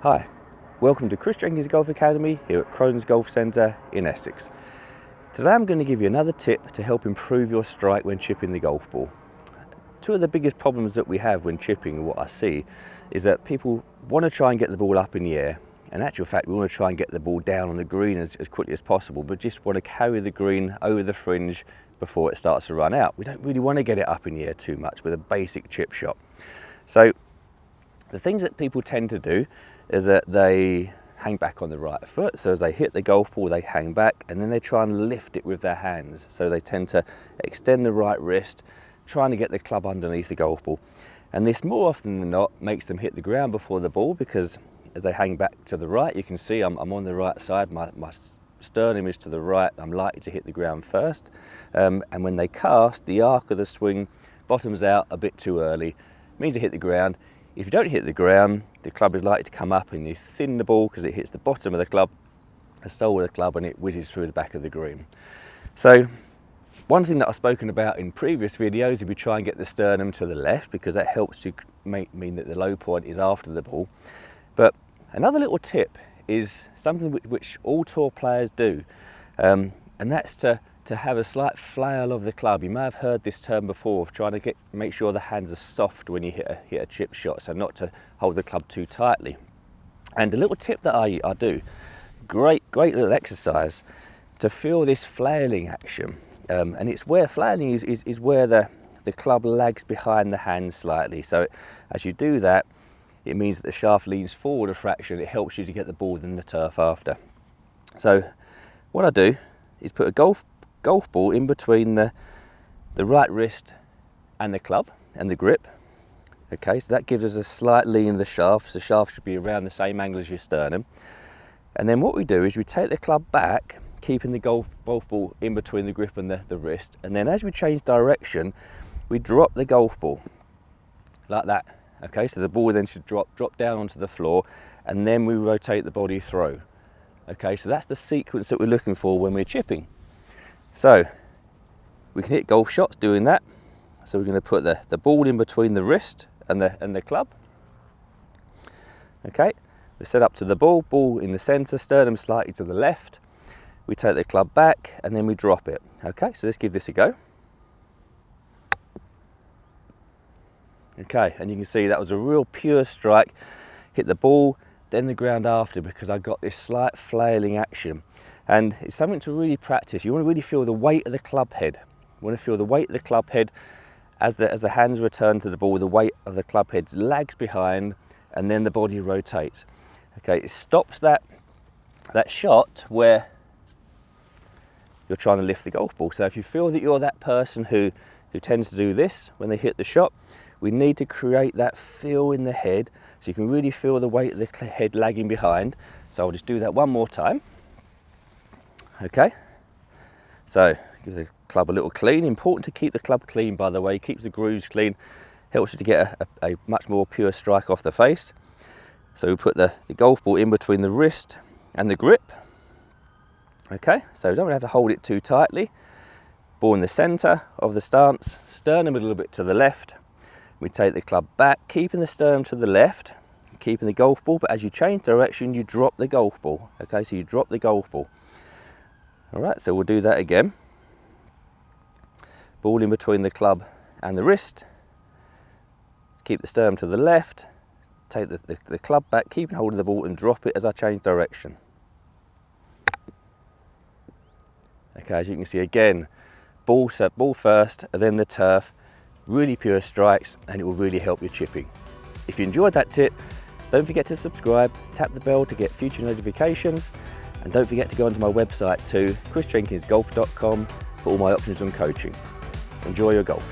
Hi, welcome to Chris Jenkins Golf Academy here at Crohn's Golf Centre in Essex. Today I'm going to give you another tip to help improve your strike when chipping the golf ball. Two of the biggest problems that we have when chipping, what I see, is that people want to try and get the ball up in the air. In actual fact, we want to try and get the ball down on the green as quickly as possible, but just want to carry the green over the fringe before it starts to run out. We don't really want to get it up in the air too much with a basic chip shot. So the things that people tend to do is that they hang back on the right foot. So as they hit the golf ball, they hang back and then they try and lift it with their hands. So they tend to extend the right wrist, trying to get the club underneath the golf ball. And this more often than not makes them hit the ground before the ball, because as they hang back to the right, you can see I'm on the right side, my sternum is to the right, I'm likely to hit the ground first. And when they cast, the arc of the swing bottoms out a bit too early, means they hit the ground. If you don't hit the ground, the club is likely to come up and you thin the ball because it hits the bottom of the club, the sole of the club, and it whizzes through the back of the green. So one thing that I've spoken about in previous videos, if you try and get the sternum to the left, because that helps to mean that the low point is after the ball. But another little tip is something which all tour players do, and that's to have a slight flail of the club. You may have heard this term before, of trying to make sure the hands are soft when you hit a chip shot, so not to hold the club too tightly. And a little tip that I do, great little exercise to feel this flailing action, and it's where flailing is where the club lags behind the hand slightly. So as you do that, it means that the shaft leans forward a fraction. It helps you to get the ball in the turf after. So what I do is put a golf ball in between the right wrist and the club and the grip. Okay, so that gives us a slight lean of the shaft. So the shaft should be around the same angle as your sternum. And then what we do is we take the club back, keeping the golf ball in between the grip and the wrist. And then as we change direction, we drop the golf ball like that. Okay, so the ball then should drop down onto the floor, and then we rotate the body through. Okay, so that's the sequence that we're looking for when we're chipping. So we can hit golf shots doing that. So we're going to put the ball in between the wrist and the club. Okay, we're set up to the ball in the center, sternum slightly to the left. We take the club back and then we drop it. Okay, so let's give this a go. Okay, and you can see that was a real pure strike. Hit the ball, then the ground after, because I got this slight flailing action. And it's something to really practice. You want to really feel the weight of the club head. You want to feel the weight of the club head as the hands return to the ball. The weight of the club head lags behind, and then the body rotates. Okay, it stops that shot where you're trying to lift the golf ball. So if you feel that you're that person who tends to do this when they hit the shot, we need to create that feel in the head so you can really feel the weight of the head lagging behind. So I'll just do that one more time. Okay, so give the club a little clean. Important to keep the club clean, by the way. Keeps the grooves clean, helps you to get a much more pure strike off the face. So we put the golf ball in between the wrist and the grip. Okay, so don't have to hold it too tightly. Ball in the center of the stance, sternum a little bit to the left. We take the club back, keeping the sternum to the left, keeping the golf ball, but as you change direction, you drop the golf ball. Okay, so you drop the golf ball. All right, so we'll do that again. Ball in between the club and the wrist. Keep the sternum to the left. Take the club back, keeping hold of the ball, and drop it as I change direction. Okay, as you can see again, ball first, and then the turf. Really pure strikes, and it will really help your chipping. If you enjoyed that tip, don't forget to subscribe, tap the bell to get future notifications, and don't forget to go onto my website too, chrisjenkinsgolf.com, for all my options on coaching. Enjoy your golf.